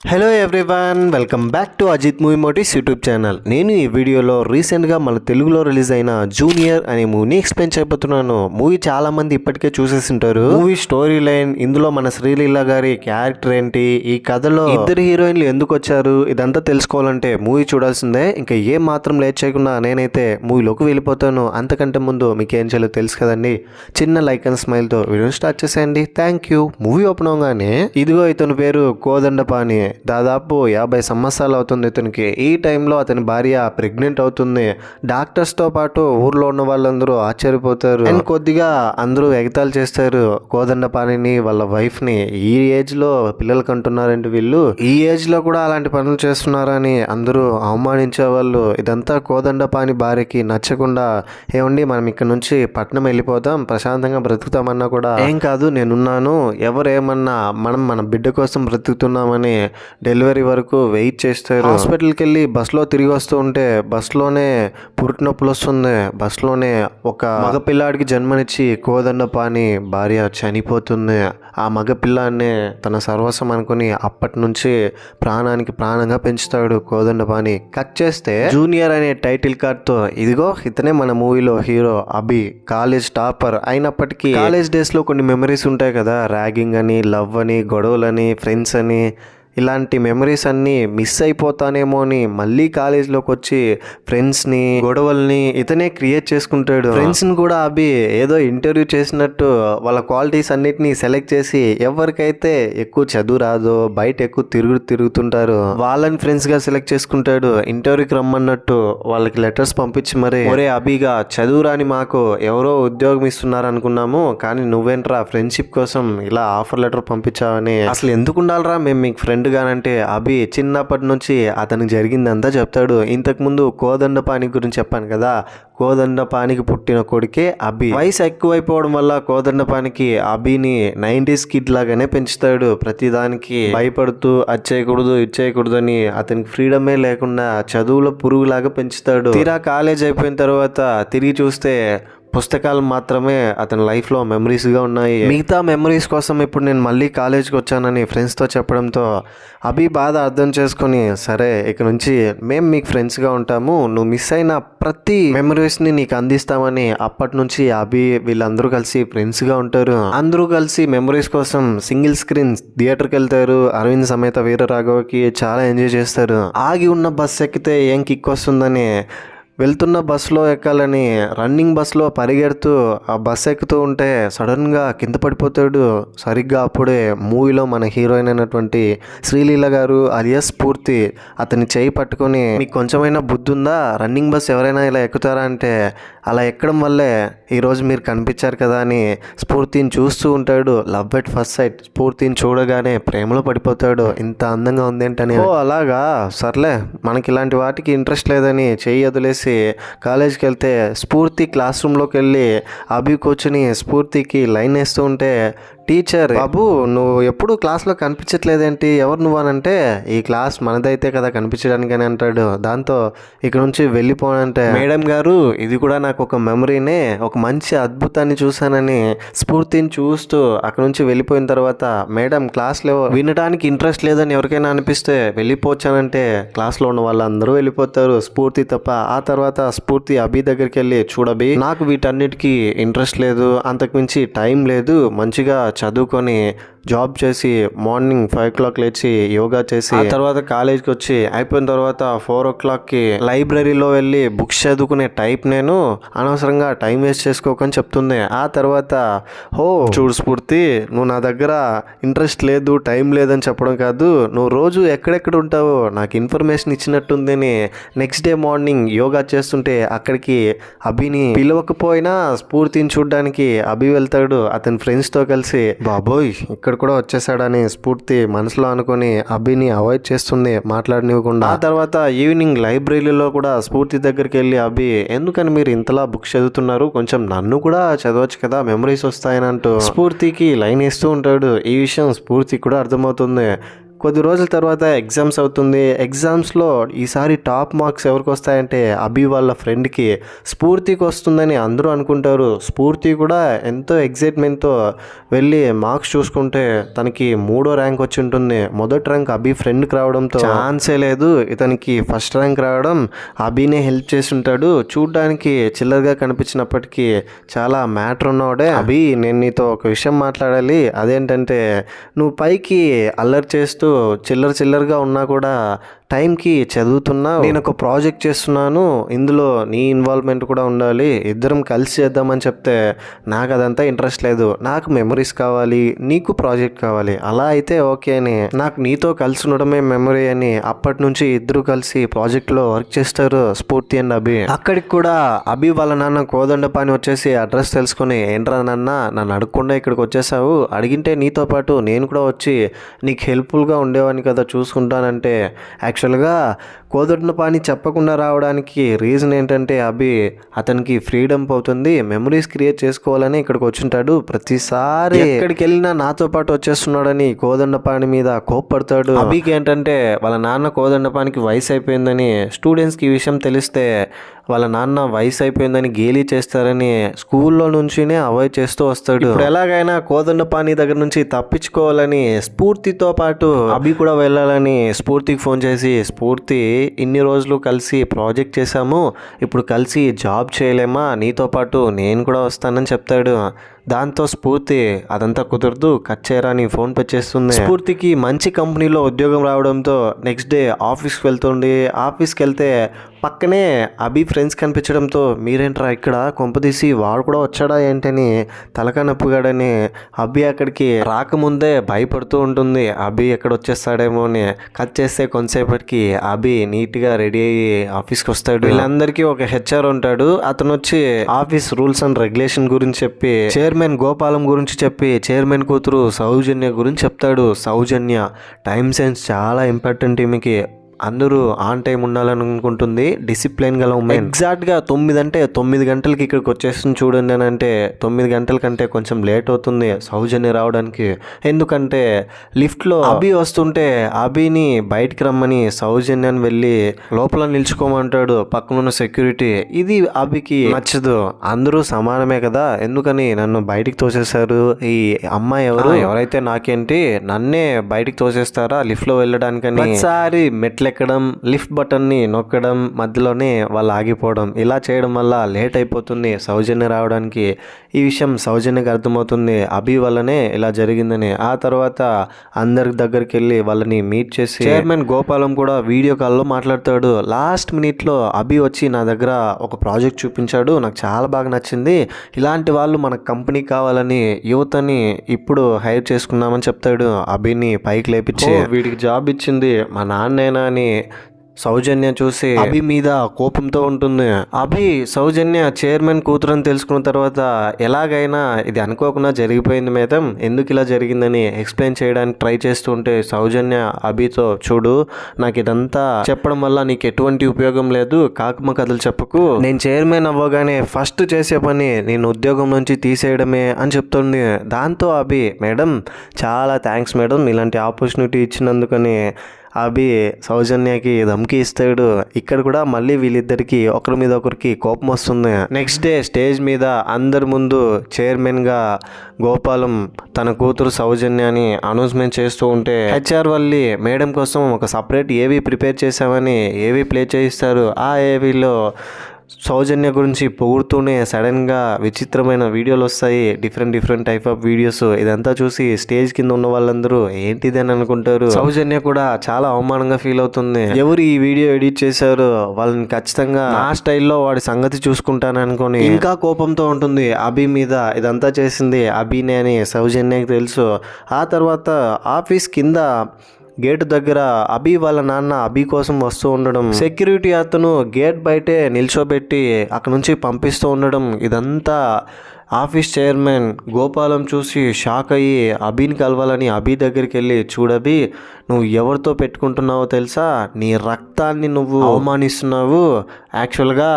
Hello everyone, welcome back to Ajith movie motives YouTube channel. నేను ఈ వీడియోలో రీసెంట్గా మన తెలుగులో రిలీజ్ అయిన జూనియర్ అనే మూవీని ఎక్స్ప్లెయిన్ చేయబోతున్నాను. మూవీ చాలా మంది ఇప్పటికే చూసేసి ఉంటారు. మూవీ స్టోరీ లైన్, ఇందులో మన శ్రీలీల గారి క్యారెక్టర్ ఏంటి, ఈ కథలో ఇద్దరు హీరోయిన్లు ఎందుకు వచ్చారు, ఇదంతా తెలుసుకోవాలంటే మూవీ చూడాల్సిందే. ఇంకా ఏం మాత్రం లేట్ చేయకుండా నేనైతే మూవీలోకి వెళ్ళిపోతాను. అంతకంటే ముందు మీకు ఏం చేయాలో తెలుసు కదండి, చిన్న లైక్ అండ్ స్మైల్తో వీడియోని స్టార్ట్ చేసేయండి. Thank you. మూవీ ఓపెన్ అవగానే ఇదిగో ఇతని పేరు కోదండపాణి. దాదాపు 50 సంవత్సరాలు అవుతుంది ఇతనికి. ఈ టైంలో అతని భార్య ప్రెగ్నెంట్ అవుతుంది. డాక్టర్స్తో పాటు ఊర్లో ఉన్న వాళ్ళందరూ ఆశ్చర్యపోతారు. అండ్ కొద్దిగా అందరూ ఎగతాళి చేస్తారు కోదండపాణిని, వాళ్ళ వైఫ్ని. ఈ ఏజ్లో పిల్లలు కంటున్నారంటే వీళ్ళు ఈ ఏజ్లో కూడా అలాంటి పనులు చేస్తున్నారని అందరూ అవమానించేవాళ్ళు. ఇదంతా కోదండపాణి భార్యకి నచ్చకుండా, ఏమండి మనం ఇక్కడ నుంచి పట్నం వెళ్ళిపోతాం, ప్రశాంతంగా బ్రతుకుతామన్నా కూడా ఏం కాదు నేనున్నాను, ఎవరేమన్నా మనం మన బిడ్డ కోసం బ్రతుకుతున్నామని డెలివరీ వరకు వెయిట్ చేస్తారు. హాస్పిటల్కి వెళ్ళి బస్లో తిరిగి వస్తూ ఉంటే బస్లోనే పురుటి నొప్పులు వస్తుంది. బస్లోనే ఒక మగపిల్లాడికి జన్మనిచ్చి కోదండపాణి భార్య చనిపోతుంది. ఆ మగపిల్లాన్నే తన సర్వస్వం అనుకుని అప్పటి నుంచి ప్రాణానికి ప్రాణంగా పెంచుతాడు కోదండపాణి. కట్ చేస్తే జూనియర్ అనే టైటిల్ కార్డ్తో ఇదిగో ఇతనే మన మూవీలో హీరో అభి. కాలేజ్ టాపర్ అయినప్పటికీ కాలేజ్ డేస్లో కొన్ని మెమరీస్ ఉంటాయి కదా, ర్యాగింగ్ అని, లవ్ అని, గొడవలని, ఫ్రెండ్స్ అని, ఇలాంటి మెమరీస్ అన్నీ మిస్ అయిపోతానేమో అని మళ్ళీ కాలేజ్లోకి వచ్చి ఫ్రెండ్స్ని, గొడవల్ని ఇతనే క్రియేట్ చేసుకుంటాడు. ఫ్రెండ్స్ని కూడా అభి ఏదో ఇంటర్వ్యూ చేసినట్టు వాళ్ళ క్వాలిటీస్ అన్నిటినీ సెలెక్ట్ చేసి ఎవరికైతే ఎక్కువ చదువు రాదో, బయట ఎక్కువ తిరుగుతుంటారు వాళ్ళని ఫ్రెండ్స్గా సెలెక్ట్ చేసుకుంటాడు. ఇంటర్వ్యూకి రమ్మన్నట్టు వాళ్ళకి లెటర్స్ పంపించి మరి, ఒరే అభిగా చదువు రాని మాకు ఎవరో ఉద్యోగం ఇస్తున్నారు అనుకున్నాము, కానీ నువ్వేంట్రా ఫ్రెండ్షిప్ కోసం ఇలా ఆఫర్ లెటర్ పంపించావని, అసలు ఎందుకు ఉండాలరా మేము మీకు ఫ్రెండ్ గానంటే అభి చిన్నప్పటి నుంచి అతనికి జరిగిందంతా చెప్తాడు. ఇంతకుముందు కోదండపాణి గురించి చెప్పాను కదా, కోదండపాణికి పుట్టిన కొడుకే అభి. వయసు ఎక్కువైపోవడం వల్ల కోదండపాణికి అభిని 90s కిడ్ లాగానే పెంచుతాడు. ప్రతిదానికి భయపడుతూ అది చేయకూడదు ఇది చేయకూడదు అని అతనికి ఫ్రీడమే లేకుండా చదువులో పురుగులాగా పెంచుతాడు. తీరా కాలేజ్ అయిపోయిన తర్వాత తిరిగి చూస్తే పుస్తకాలు మాత్రమే అతని లైఫ్లో మెమరీస్గా ఉన్నాయి. మిగతా మెమరీస్ కోసం ఇప్పుడు నేను మళ్ళీ కాలేజ్కి వచ్చానని ఫ్రెండ్స్తో చెప్పడంతో అభి బాధ అర్థం చేసుకొని, సరే ఇక నుంచి మేము మీకు ఫ్రెండ్స్గా ఉంటాము, నువ్వు మిస్ అయిన ప్రతి మెమరీస్ని నీకు అందిస్తామని అప్పటి నుంచి అభి వీళ్ళందరూ కలిసి ఫ్రెండ్స్గా ఉంటారు. అందరూ కలిసి మెమరీస్ కోసం సింగిల్ స్క్రీన్ థియేటర్కి వెళ్తారు. అరవింద్ సమేత వీర రాఘవకి చాలా ఎంజాయ్ చేస్తారు. ఆగి ఉన్న బస్ ఎక్కితే ఏం కిక్ వస్తుందని వెళ్తున్న బస్సులో ఎక్కాలని రన్నింగ్ బస్సులో పరిగెడుతూ ఆ బస్ ఎక్కుతూ ఉంటే సడన్గా కింద పడిపోతాడు. సరిగ్గా అప్పుడే మూవీలో మన హీరోయిన్ అయినటువంటి శ్రీలీల గారు అలియాస్ స్ఫూర్తి అతని చేయి పట్టుకొని, మీకు కొంచెమైనా బుద్ధి ఉందా, రన్నింగ్ బస్ ఎవరైనా ఇలా ఎక్కుతారా అంటే, అలా ఎక్కడం వల్లే ఈరోజు మీరు కనిపించారు కదా అని స్ఫూర్తిని చూస్తూ ఉంటాడు. Love at first sight. స్ఫూర్తిని చూడగానే ప్రేమలో పడిపోతాడు. ఇంత అందంగా ఉంది ఏంటని. ఓ అలాగా, సర్లే మనకి ఇలాంటి వాటికి ఇంట్రెస్ట్ లేదని చెయ్యి వదిలేసి కాలేజ్కి వెళ్తే స్ఫూర్తి క్లాస్ రూమ్లోకి వెళ్ళి అభి కూర్చుని స్ఫూర్తికి లైన్ వేస్తూ ఉంటే, టీచర్ బాబు నువ్వు ఎప్పుడు క్లాస్లో కనిపించట్లేదేంటి, ఎవరు నువ్వు అని అంటే, ఈ క్లాస్ మనదైతే కదా కనిపించడానికి అని అంటాడు. దాంతో ఇక్కడ నుంచి వెళ్ళిపోనంటే, మేడం గారు ఇది కూడా నాకు ఒక మెమరీనే, ఒక మంచి అద్భుతాన్ని చూశానని స్ఫూర్తిని చూస్తూ అక్కడ నుంచి వెళ్ళిపోయిన తర్వాత, మేడం క్లాస్లో వినడానికి ఇంట్రెస్ట్ లేదని ఎవరికైనా అనిపిస్తే వెళ్ళిపోవచ్చానంటే క్లాస్లో ఉన్న వాళ్ళందరూ వెళ్ళిపోతారు, స్ఫూర్తి తప్ప. ఆ తర్వాత స్ఫూర్తి అభి దగ్గరికి వెళ్ళి, చూడబి నాకు వీటన్నిటికీ ఇంట్రెస్ట్ లేదు, అంతకుమించి టైం లేదు, మంచిగా చదువుకొని జాబ్ చేసి మార్నింగ్ 5 o'clock లేచి యోగా చేసి ఆ తర్వాత కాలేజ్కి వచ్చి అయిపోయిన తర్వాత 4 o'clockకి లైబ్రరీలో వెళ్ళి బుక్స్ చదువుకునే టైప్ నేను, అనవసరంగా టైం వేస్ట్ చేసుకోకని చెప్తుంది. ఆ తర్వాత చూడు స్ఫూర్తి, నువ్వు నా దగ్గర ఇంట్రెస్ట్ లేదు టైం లేదని చెప్పడం కాదు, నువ్వు రోజు ఎక్కడెక్కడ ఉంటావో నాకు ఇన్ఫర్మేషన్ ఇచ్చినట్టుంది అని నెక్స్ట్ డే మార్నింగ్ యోగా చేస్తుంటే అక్కడికి అభిని పిలవకపోయినా స్ఫూర్తిని చూడడానికి అభి వెళ్తాడు అతని ఫ్రెండ్స్తో కలిసి. బాబోయ్ ఇక్కడ కూడా వచ్చేసాడని స్ఫూర్తి మనసులో అనుకుని అభిని అవాయిడ్ చేస్తుంది, మాట్లాడనివ్వకుండా. ఆ తర్వాత ఈవినింగ్ లైబ్రరీలో కూడా స్ఫూర్తి దగ్గరికి వెళ్ళి, అభి ఎందుకని మీరు ఇంతలా బుక్స్ చదువుతున్నారు, కొంచెం నన్ను కూడా చదవచ్చు కదా, మెమరీస్ వస్తాయని అంటూ స్ఫూర్తికి లైన్ ఇస్తూ ఉంటాడు. ఈ విషయం స్ఫూర్తికి కూడా అర్థమవుతుంది. కొద్ది రోజుల తర్వాత ఎగ్జామ్స్ అవుతుంది. ఎగ్జామ్స్లో ఈసారి టాప్ మార్క్స్ ఎవరికి వస్తాయంటే అభి వాళ్ళ ఫ్రెండ్కి స్ఫూర్తికి వస్తుందని అందరూ అనుకుంటారు. స్ఫూర్తి కూడా ఎంతో ఎగ్జైట్మెంట్తో వెళ్ళి మార్క్స్ చూసుకుంటే తనకి 3వ ర్యాంక్ వచ్చి ఉంటుంది. మొదటి ర్యాంక్ అభి ఫ్రెండ్కి రావడంతో ఛాన్సే లేదు, ఇతనికి ఫస్ట్ ర్యాంక్ రావడం అభినే హెల్ప్ చేసి ఉంటాడు. చూడ్డానికి చిల్లరగా కనిపించినప్పటికీ చాలా మ్యాటర్ ఉన్నవాడే. అభి, నేను నీతో ఒక విషయం మాట్లాడాలి. అదేంటంటే నువ్వు పైకి అల్లరి చేస్తూ చిల్లరగా ఉన్నా కూడా టైంకి చదువుతున్నావు. నేను ఒక ప్రాజెక్ట్ చేస్తున్నాను, ఇందులో నీ ఇన్వాల్వ్మెంట్ కూడా ఉండాలి, ఇద్దరం కలిసి చేద్దామని చెప్తే నాకు అదంతా ఇంట్రెస్ట్ లేదు, నాకు మెమరీస్ కావాలి, నీకు ప్రాజెక్ట్ కావాలి, అలా అయితే ఓకే అని నాకు నీతో కలిసి ఉండడమే మెమరీ అని అప్పటి నుంచి ఇద్దరు కలిసి ప్రాజెక్ట్లో వర్క్ చేస్తారు స్ఫూర్తి అండ్ అభి. అక్కడికి కూడా అభి వాళ్ళ నాన్న కోదండపాని వచ్చేసి అడ్రస్ తెలుసుకొని, ఏంట్రా నాన్న నన్ను అడగకుండా ఇక్కడికి వచ్చేసావు, అడిగింటే నీతో పాటు నేను కూడా వచ్చి నీకు హెల్ప్ఫుల్గా ఉండేవాడిని కదా, చూసుకుంటానంటే యాక్చువల్గా కోదండపాని చెప్పకుండా రావడానికి రీజన్ ఏంటంటే అభి అతనికి ఫ్రీడమ్ పోతుంది, మెమరీస్ క్రియేట్ చేసుకోవాలని ఇక్కడికి వచ్చింటాడు. ప్రతిసారి ఎక్కడికి వెళ్ళినా నాతో పాటు వచ్చేస్తున్నాడని కోదండపాని మీద కోప్పడతాడు. అభికి ఏంటంటే వాళ్ళ నాన్న కోదండపానికి వయసు అయిపోయిందని, స్టూడెంట్స్కి ఈ విషయం తెలిస్తే వాళ్ళ నాన్న వయసు అయిపోయిందని గేలీ చేస్తారని స్కూల్లో నుంచినే అవాయిడ్ చేస్తూ వస్తాడు. ఇప్పుడు ఎలాగైనా కోదండపాని దగ్గర నుంచి తప్పించుకోవాలని స్ఫూర్తితో పాటు అభి కూడా వెళ్ళాలని స్ఫూర్తికి ఫోన్ చేసి, స్ఫూర్తి ఇన్ని రోజులు కలిసి ప్రాజెక్ట్ చేశాము, ఇప్పుడు కలిసి జాబ్ చేయలేమా, నీతో పాటు నేను కూడా వస్తానని చెప్తాడు. దాంతో స్ఫూర్తి అదంతా కుదరదు, కట్ చేయరా అని ఫోన్ పే చేస్తుంది. స్ఫూర్తికి మంచి కంపెనీలో ఉద్యోగం రావడంతో నెక్స్ట్ డే ఆఫీస్కి వెళ్తుంది. ఆఫీస్కి వెళ్తే పక్కనే అభి ఫ్రెండ్స్ కనిపించడంతో, మీరేంట్రా ఇక్కడ, కొంపదీసి వాడు కూడా వచ్చాడా ఏంటని తలకా నొప్పిగాడని అభి అక్కడికి రాకముందే భయపడుతూ ఉంటుంది. అభి ఎక్కడ వచ్చేస్తాడేమో అని. కట్ చేస్తే కొంతసేపటికి అభి నీట్గా రెడీ అయ్యి ఆఫీస్కి వస్తాడు. వీళ్ళందరికీ ఒక హెచ్ఆర్ ఉంటాడు. అతను వచ్చి ఆఫీస్ రూల్స్ అండ్ రెగ్యులేషన్ గురించి చెప్పి, చైర్మన్ గోపాలం గురించి చెప్పి, చైర్మన్ కూతురు సౌజన్య గురించి చెప్తాడు. సౌజన్య టైం సెన్స్ చాలా ఇంపార్టెంట్, ఈమెకి అందరూ ఆన్ టైం ఉండాలని అనుకుంటుంది, డిసిప్లిన్ గల ఉమెన్. ఎగ్జాక్ట్గా 9 అంటే 9 గంటలకి ఇక్కడికి వచ్చేస్తుంది చూడండి అని అంటే 9 గంటల కంటే కొంచెం లేట్ అవుతుంది సౌజన్య రావడానికి. ఎందుకంటే లిఫ్ట్లో అభి వస్తుంటే అభిని బయటికి రమ్మని సౌజన్యాన్ని వెళ్ళి లోపల నిల్చుకోమంటాడు పక్కనున్న సెక్యూరిటీ. ఇది అభికి నచ్చదు. అందరూ సమానమే కదా, ఎందుకని నన్ను బయటికి తోసేశారు, ఈ అమ్మాయి ఎవరైతే నాకేంటి, నన్నే బయటికి తోసేస్తారా లిఫ్ట్లో వెళ్ళడానికని. ఒకసారి మెట్ల ఎక్కడం, లిఫ్ట్ బటన్ని నొక్కడం, మధ్యలోనే వాళ్ళు ఆగిపోవడం, ఇలా చేయడం వల్ల లేట్ అయిపోతుంది సౌజన్య రావడానికి. ఈ విషయం సౌజన్యకి అర్థమవుతుంది, అభి వల్లనే ఇలా జరిగిందని. ఆ తర్వాత అందరి దగ్గరికి వెళ్ళి వాళ్ళని మీట్ చేసి, చైర్మన్ గోపాలం కూడా వీడియో కాల్లో మాట్లాడతాడు. లాస్ట్ మినిట్లో అభి వచ్చి నా దగ్గర ఒక ప్రాజెక్ట్ చూపించాడు, నాకు చాలా బాగా నచ్చింది, ఇలాంటి వాళ్ళు మన కంపెనీ కావాలని యువతని ఇప్పుడు హైర్ చేసుకున్నామని చెప్తాడు. అభిని పైకి లేపించి, వీడికి జాబ్ ఇచ్చింది మా నాన్నేనా అని సౌజన్య చూసి అభి మీద కోపంతో ఉంటుంది. అభి సౌజన్య చైర్మన్ కూతురు అని తెలుసుకున్న తర్వాత ఎలాగైనా ఇది అనుకోకుండా జరిగిపోయింది మేడం, ఎందుకు ఇలా జరిగిందని ఎక్స్ప్లెయిన్ చేయడానికి ట్రై చేస్తుంటే సౌజన్య అభితో, చూడు నాకు ఇదంతా చెప్పడం వల్ల నీకు ఎటువంటి ఉపయోగం లేదు, కాకమ్మ కథలు చెప్పకు, నేను చైర్మన్ అవ్వగానే ఫస్ట్ చేసే పని నేను ఉద్యోగం నుంచి తీసేయడమే అని చెప్తుంది. దాంతో అభి, మేడం చాలా థ్యాంక్స్ మేడం ఇలాంటి ఆపర్చునిటీ ఇచ్చినందుకని అభి సౌజన్యకి ధమ్కి ఇస్తాడు. ఇక్కడ కూడా మళ్ళీ వీళ్ళిద్దరికి ఒకరి మీద ఒకరికి కోపం వస్తుంది. నెక్స్ట్ డే స్టేజ్ మీద అందరి ముందు చైర్మన్గా గోపాలం తన కూతురు సౌజన్యాన్ని అనౌన్స్మెంట్ చేస్తూ ఉంటే, హెచ్ఆర్ వల్లి మేడం కోసం ఒక సపరేట్ ఏవీ ప్రిపేర్ చేసామని ఏవీ ప్లే చేయిస్తారు. ఆ ఏవీలో సౌజన్య గురించి పొగుడుతూనే సడన్గా విచిత్రమైన వీడియోలు వస్తాయి, డిఫరెంట్ టైప్ ఆఫ్ వీడియోస్. ఇదంతా చూసి స్టేజ్ కింద ఉన్న వాళ్ళందరూ ఏంటిది అని అనుకుంటారు. సౌజన్య కూడా చాలా అవమానంగా ఫీల్ అవుతుంది. ఎవరు ఈ వీడియో ఎడిట్ చేశారో వాళ్ళని ఖచ్చితంగా నా స్టైల్లో వాడి సంగతి చూసుకుంటాను అనుకొని ఇంకా కోపంతో ఉంటుంది అభి మీద. ఇదంతా చేసింది అభినే అని సౌజన్యకి తెలుసు. ఆ తర్వాత ఆఫీస్ కింద గేటు దగ్గర అభి వాళ్ళ నాన్న అభి కోసం వస్తూ ఉండడం, సెక్యూరిటీ అతను గేట్ బయటే నిల్చోబెట్టి అక్కడ నుంచి పంపిస్తూ ఉండడం, ఇదంతా ఆఫీస్ చైర్మన్ గోపాలం చూసి షాక్ అయ్యి అభిని కలవాలని అభి దగ్గరికి వెళ్ళి, చూడభి, నువ్వు ఎవరితో పెట్టుకుంటున్నావో తెలుసా, నీ రక్తాన్ని నువ్వు అవమానిస్తున్నావు, యాక్చువల్గా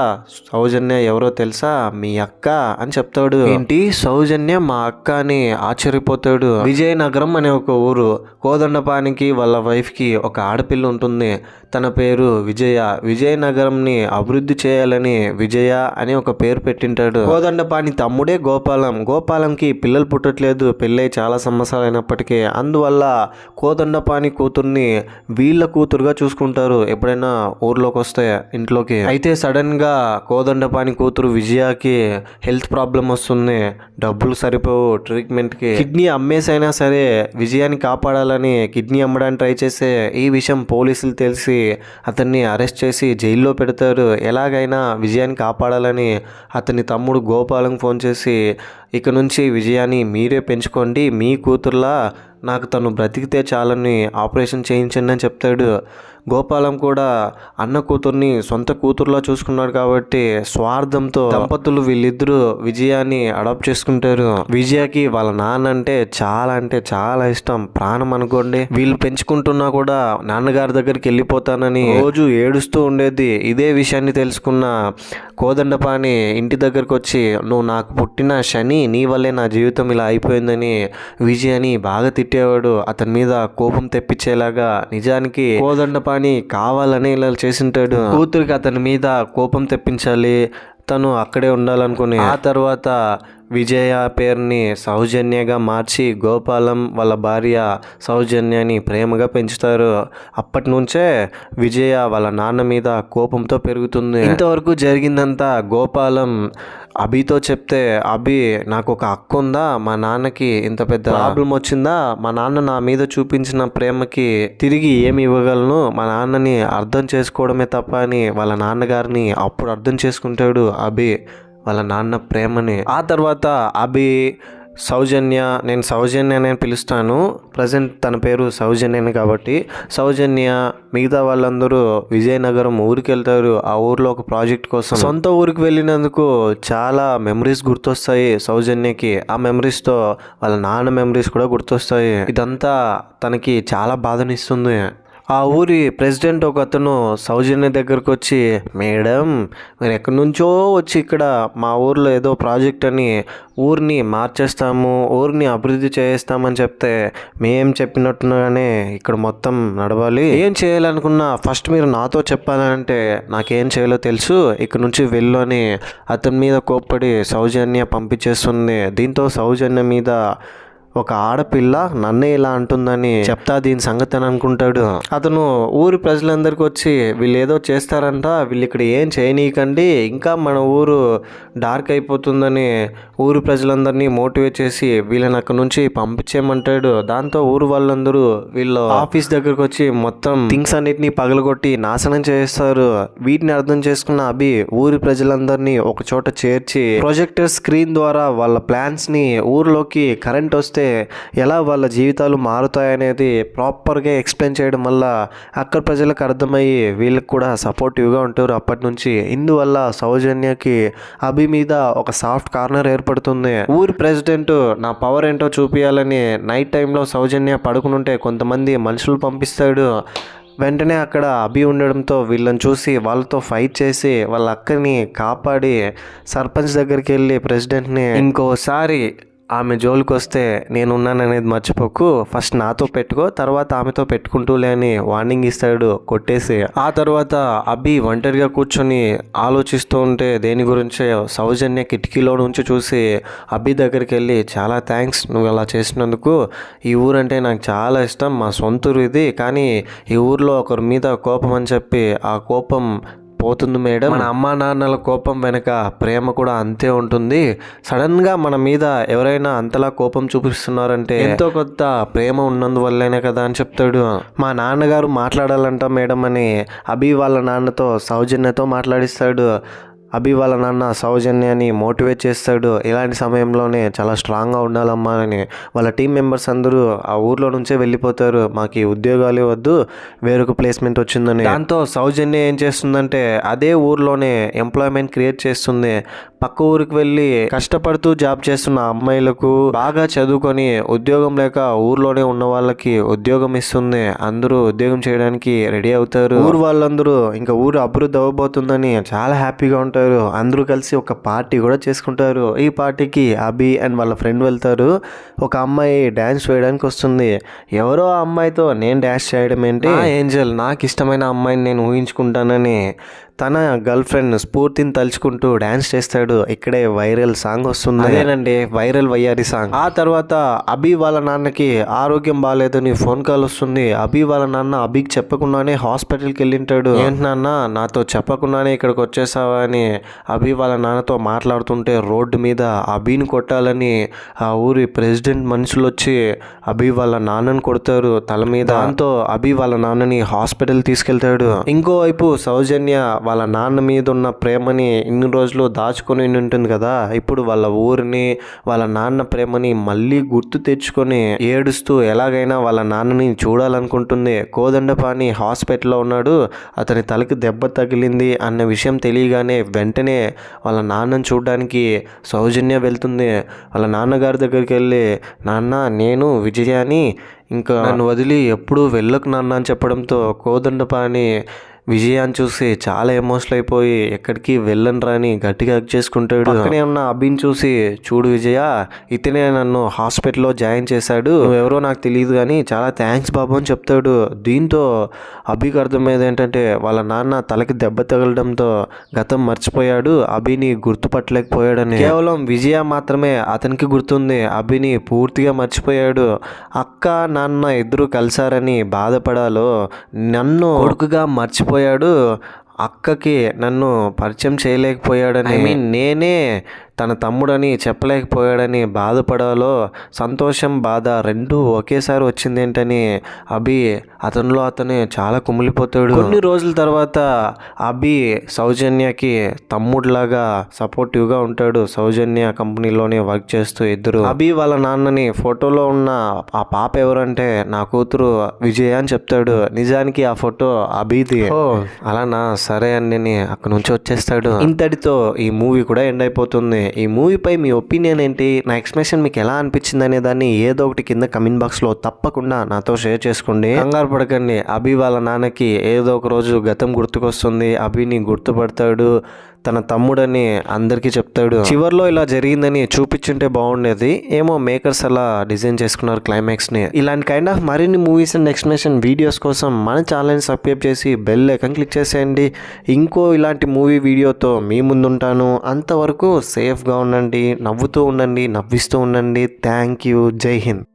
సౌజన్య ఎవరో తెలుసా, మీ అక్క అని చెప్తాడు. ఏంటి సౌజన్య మా అక్క అని ఆశ్చర్యపోతాడు. విజయనగరం అనే ఒక ఊరు, కోదండపానికి వాళ్ళ వైఫ్కి ఒక ఆడపిల్ల ఉంటుంది, తన పేరు విజయ. విజయనగరంని అభివృద్ధి చేయాలని విజయ అని ఒక పేరు పెట్టింటాడు. కోదండపాణి తమ్ముడే గోపాలం. గోపాలంకి పిల్లలు పుట్టట్లేదు, పెళ్ళై చాలా సంవత్సరాలు అయినప్పటికీ. అందువల్ల కోదండపాణి కూతుర్ని వీళ్ళ కూతురుగా చూసుకుంటారు ఎప్పుడైనా ఊర్లోకి వస్తే ఇంట్లోకి. అయితే సడన్ గా కోదండపాణి కూతురు విజయకి హెల్త్ ప్రాబ్లం వస్తుంది, డబ్బులు సరిపోవు ట్రీట్మెంట్కి. కిడ్నీ అమ్మేసైనా సరే విజయాన్ని కాపాడాలని కిడ్నీ అమ్మడానికి ట్రై చేసే ఈ విషయం పోలీసులు తెలిసి అతన్ని అరెస్ట్ చేసి జైల్లో పెడతారు. ఎలాగైనా విజయాన్ని కాపాడాలని అతని తమ్ముడు గోపాలం ఫోన్ చేసి, ఇక నుంచి విజయాన్ని మీరే పెంచుకోండి, మీ కూతుర్లా నాకు తను బ్రతికితే చాలని ఆపరేషన్ చేయించండి అని చెప్తాడు. గోపాలం కూడా అన్న కూతుర్ని సొంత కూతురులా చూసుకున్నాడు కాబట్టి స్వార్థంతో దంపతులు వీళ్ళిద్దరూ విజయాన్ని అడాప్ట్ చేసుకుంటారు. విజయకి వాళ్ళ నాన్న అంటే చాలా ఇష్టం, ప్రాణం అనుకోండి. వీళ్ళు పెంచుకుంటున్నా కూడా నాన్నగారి దగ్గరికి వెళ్ళిపోతానని రోజు ఏడుస్తూ ఉండేది. ఇదే విషయాన్ని తెలుసుకున్న కోదండపాణి ఇంటి దగ్గరకు వచ్చి, నువ్వు నాకు పుట్టిన శని, నీ వల్లే నా జీవితం ఇలా అయిపోయిందని విజయని బాగా తిట్టేవాడు, అతని మీద కోపం తెప్పించేలాగా. నిజానికి కోదండపాణి కావాలని ఇలా చేసింటాడు. కూతురికి అతని మీద కోపం తెప్పించాలి, తను అక్కడే ఉండాలనుకుని. ఆ తర్వాత విజయ పేరుని సౌజన్యగా మార్చి గోపాలం వాళ్ళ భార్య సౌజన్యని ప్రేమగా పెంచుతారు. అప్పటి నుంచే విజయ వాళ్ళ నాన్న మీద కోపంతో పెరుగుతుంది. ఇంతవరకు జరిగిందంతా గోపాలం అభితో చెప్తే, అభి నాకు ఒక అక్క ఉందా, మా నాన్నకి ఇంత పెద్ద ప్రాబ్లం వచ్చిందా, మా నాన్న నా మీద చూపించిన ప్రేమకి తిరిగి ఏమి ఇవ్వగలను, మా నాన్నని అర్థం చేసుకోవడమే తప్ప అని వాళ్ళ నాన్నగారిని అప్పుడు అర్థం చేసుకుంటాడు అభి, వాళ్ళ నాన్న ప్రేమని. ఆ తర్వాత అభి నేను సౌజన్య అని పిలుస్తాను, ప్రజెంట్ తన పేరు సౌజన్యని కాబట్టి సౌజన్య, మిగతా వాళ్ళందరూ విజయనగరం ఊరికి వెళ్తారు. ఆ ఊర్లో ఒక ప్రాజెక్ట్ కోసం. సొంత ఊరికి వెళ్ళినందుకు చాలా మెమరీస్ గుర్తొస్తాయి సౌజన్యకి. ఆ మెమరీస్తో వాళ్ళ నాన్న మెమరీస్ కూడా గుర్తొస్తాయి. ఇదంతా తనకి చాలా బాధనిస్తుంది. ఆ ఊరి ప్రెసిడెంట్ ఒక అతను సౌజన్య దగ్గరకు వచ్చి, మేడం మీరు ఎక్కడి నుంచో వచ్చి ఇక్కడ మా ఊర్లో ఏదో ప్రాజెక్ట్ అని ఊరిని మార్చేస్తాము, ఊరిని అభివృద్ధి చేస్తామని చెప్తే, మేం చెప్పినట్టుగానే ఇక్కడ మొత్తం నడవాలి, ఏం చేయాలనుకున్నా ఫస్ట్ మీరు నాతో చెప్పాలంటే నాకేం చేయాలో తెలుసు, ఇక్కడ నుంచి వెళ్ళు అని అతని మీద కోప్పడి సౌజన్య పంపించేస్తుంది. దీంతో సౌజన్య మీద ఒక ఆడపిల్ల నన్నే ఇలా అంటుందని చెప్తా దీని సంగతి అని అనుకుంటాడు. అతను ఊరి ప్రజలందరికీ వచ్చి, వీళ్ళు ఏదో చేస్తారంట, వీళ్ళు ఇక్కడ ఏం చేయనీయకండి, ఇంకా మన ఊరు డార్క్ అయిపోతుందని ఊరు ప్రజలందరినీ మోటివేట్ చేసి వీళ్ళని అక్కడ నుంచి పంపించేయమంటాడు. దాంతో ఊరు వాళ్ళందరూ వీళ్ళు ఆఫీస్ దగ్గరకు వచ్చి మొత్తం థింగ్స్ అన్నిటినీ పగలగొట్టి నాశనం చేస్తారు. వీటిని అర్థం చేసుకున్న అభి ఊరి ప్రజలందరినీ ఒక చోట చేర్చి ప్రొజెక్టర్ స్క్రీన్ ద్వారా వాళ్ళ ప్లాన్స్ ని, ఊర్లోకి కరెంట్ వస్తే ఎలా వాళ్ళ జీవితాలు మారుతాయనేది ప్రాపర్గా ఎక్స్ప్లెయిన్ చేయడం వల్ల అక్కడ ప్రజలకు అర్థమయ్యి వీళ్ళకి కూడా సపోర్టివ్గా ఉంటారు అప్పటి నుంచి. ఇందువల్ల సౌజన్యకి అభి మీద ఒక సాఫ్ట్ కార్నర్ ఏర్పడుతుంది. ఊరి ప్రెసిడెంట్ నా పవర్ ఏంటో చూపించాలని నైట్ టైంలో సౌజన్య పడుకునుంటే కొంతమంది మనుషులు పంపిస్తాడు. వెంటనే అక్కడ అభి ఉండడంతో వీళ్ళని చూసి వాళ్ళతో ఫైట్ చేసి వాళ్ళ అక్కని కాపాడి సర్పంచ్ దగ్గరికి వెళ్ళి ప్రెసిడెంట్ని, ఇంకోసారి ఆమె జోలికి వస్తే నేనున్నాననేది మర్చిపోకు, ఫస్ట్ నాతో పెట్టుకో, తర్వాత ఆమెతో పెట్టుకుంటూలే అని వార్నింగ్ ఇస్తాడు కొట్టేసి. ఆ తర్వాత అభి ఒంటరిగా కూర్చొని ఆలోచిస్తూ ఉంటే దేని గురించో సౌజన్య కిటికీలో నుంచి చూసి అభి దగ్గరికి వెళ్ళి, చాలా థ్యాంక్స్ నువ్వు అలా చేసినందుకు, ఈ ఊరంటే నాకు చాలా ఇష్టం, మా సొంత ఊరు ఇది, కానీ ఈ ఊర్లో ఒకరి మీద కోపం అని చెప్పి ఆ కోపం పోతుంది మేడం, మన అమ్మా నాన్నల కోపం వెనక ప్రేమ కూడా అంతే ఉంటుంది, సడన్ గా మన మీద ఎవరైనా అంతలా కోపం చూపిస్తున్నారంటే ఎంతో కొత్త ప్రేమ ఉన్నందువల్లనే కదా అని చెప్తాడు. మా నాన్నగారు మాట్లాడాలంట మేడం అని అభి వాళ్ళ నాన్నతో సౌజన్యతో మాట్లాడిస్తాడు. అభి వాళ్ళ నాన్న సౌజన్యాన్ని మోటివేట్ చేస్తాడు. ఇలాంటి సమయంలోనే చాలా స్ట్రాంగ్గా ఉండాలమ్మా అని. వాళ్ళ టీం మెంబర్స్ అందరూ ఆ ఊర్లో నుంచే వెళ్ళిపోతారు, మాకు ఈ ఉద్యోగాలు వద్దు, వేరొక ప్లేస్మెంట్ వచ్చిందని. దాంతో సౌజన్య ఏం చేస్తుందంటే అదే ఊర్లోనే ఎంప్లాయ్మెంట్ క్రియేట్ చేస్తుంది. పక్క ఊరికి వెళ్ళి కష్టపడుతూ జాబ్ చేస్తున్న అమ్మాయిలకు బాగా చదువుకొని ఉద్యోగం లేక ఊర్లోనే ఉన్న వాళ్ళకి ఉద్యోగం ఇస్తుంది. అందరూ ఉద్యోగం చేయడానికి రెడీ అవుతారు. ఊరు వాళ్ళందరూ ఇంకా ఊరు అభివృద్ధి అవ్వబోతుందని చాలా హ్యాపీగా ఉంటారు. అందరూ కలిసి ఒక పార్టీ కూడా చేసుకుంటారు. ఈ పార్టీకి అభి అండ్ వాళ్ళ ఫ్రెండ్ వెళ్తారు. ఒక అమ్మాయి డ్యాన్స్ వేయడానికి వస్తుంది. ఎవరో ఆ అమ్మాయితో నేను డ్యాన్స్ చేయడం ఏంటి, ఏంజల్ నాకు ఇష్టమైన అమ్మాయిని నేను ఊహించుకుంటానని తన గర్ల్ ఫ్రెండ్ స్ఫూర్తిని తలుచుకుంటూ డ్యాన్స్ చేస్తాడు. ఇక్కడే వైరల్ సాంగ్ వస్తుంది, అదేనండి వైరల్ వయ్యారి సాంగ్. ఆ తర్వాత అభి వాళ్ళ నాన్నకి ఆరోగ్యం బాగాలేదని ఫోన్ కాల్ వస్తుంది. అభి వాళ్ళ నాన్న అభికి చెప్పకుండానే హాస్పిటల్కి వెళ్ళింటాడు. ఏంటి నాన్న నాతో చెప్పకుండానే ఇక్కడికి వచ్చేసావా అని అభి వాళ్ళ నాన్నతో మాట్లాడుతుంటే రోడ్డు మీద అభిని కొట్టాలని ఆ ఊరి ప్రెసిడెంట్ మనుషులు వచ్చి అభి వాళ్ళ నాన్నని కొడతారు తల మీద. దాంతో అభి వాళ్ళ నాన్నని హాస్పిటల్ తీసుకెళ్తాడు. ఇంకోవైపు సౌజన్య వాళ్ళ నాన్న మీద ఉన్న ప్రేమని ఇన్ని రోజులు దాచుకొని ఉంటుంది కదా, ఇప్పుడు వాళ్ళ ఊరిని వాళ్ళ నాన్న ప్రేమని మళ్ళీ గుర్తు తెచ్చుకొని ఏడుస్తూ ఎలాగైనా వాళ్ళ నాన్నని చూడాలనుకుంటుంది. కోదండపాణి హాస్పిటల్లో ఉన్నాడు, అతని తలకి దెబ్బ తగిలింది అన్న విషయం తెలియగానే వెంటనే వాళ్ళ నాన్నని చూడడానికి సౌజన్య వెళ్తుంది. వాళ్ళ నాన్నగారి దగ్గరికి వెళ్ళి, నాన్న నేను విజయాని ఇంకా నన్ను వదిలి ఎప్పుడూ వెళ్ళకు నాన్న అని చెప్పడంతో కోదండపాణి విజయాన్ని చూసి చాలా ఎమోషనల్ అయిపోయి ఎక్కడికి వెళ్ళనరా అని గట్టిగా హగ్ చేసుకుంటాడు. పక్కనే ఉన్న అభిని చూసి, చూడు విజయ, ఇతనే నన్ను హాస్పిటల్లో జాయిన్ చేశాడు, ఎవరో నాకు తెలియదు కానీ చాలా థ్యాంక్స్ బాబు అని చెప్తాడు. దీంతో అభికి అర్థమయ్యేది ఏంటంటే వాళ్ళ నాన్న తలకి దెబ్బ తగలడంతో గతం మర్చిపోయాడు, అభిని గుర్తుపట్టలేకపోయాడని. కేవలం విజయ మాత్రమే అతనికి గుర్తుంది, అభిని పూర్తిగా మర్చిపోయాడు. అక్క నాన్న ఇద్దరు కలిసారని బాధపడాలో నన్ను కొడుకుగా మర్చిపోయాడు, అక్కకి నన్ను పరిచయం చేయలేకపోయాడని, నేనే తన తమ్ముడని చెప్పలేకపోయాడని బాధపడాలో సంతోషం బాధ రెండూ ఒకేసారి వచ్చింది ఏంటని అభి అతనిలో అతను చాలా కుమిలిపోతాడు. కొన్ని రోజుల తర్వాత అభి సౌజన్యకి తమ్ముడిలాగా సపోర్టివ్గా ఉంటాడు. సౌజన్య కంపెనీలోనే వర్క్ చేస్తూ ఇద్దరు. అభి వాళ్ళ నాన్నని ఫోటోలో ఉన్న ఆ పాప ఎవరంటే నా కూతురు విజయ అని చెప్తాడు. నిజానికి ఆ ఫోటో అభిది. అలానా, సరే అని అక్కడ నుంచి వచ్చేస్తాడు. ఇంతటితో ఈ మూవీ కూడా ఎండ్ అయిపోతుంది. ఈ మూవీపై మీ ఒపీనియన్ ఏంటి, నా ఎక్స్ప్రెషన్ మీకు ఎలా అనిపించింది అనే దాన్ని ఏదో ఒకటి కింద కమెంట్ బాక్స్లో తప్పకుండా నాతో షేర్ చేసుకోండి. కంగారు పడకండి, అభి వాళ్ళ నాన్నకి ఏదో ఒక రోజు గతం గుర్తుకొస్తుంది, అభిని గుర్తుపడతాడు, తన తమ్ముడని అందరికీ చెప్తాడు. చివర్లో ఇలా జరిగిందని చూపించుంటే బాగుండేది, ఏమో మేకర్స్ అలా డిజైన్ చేసుకున్నారు క్లైమాక్స్ని. ఇలాంటి కైండ్ ఆఫ్ మరిన్ని మూవీస్ అండ్ ఎక్స్ప్లెనేషన్ వీడియోస్ కోసం మన ఛానల్ని సబ్స్క్రైబ్ చేసి బెల్ ఐకాన్ క్లిక్ చేసేయండి. ఇంకో ఇలాంటి మూవీ వీడియోతో మీ ముందుంటాను. అంతవరకు సేఫ్గా ఉండండి, నవ్వుతూ ఉండండి, నవ్విస్తూ ఉండండి. Thank you. జై హింద్.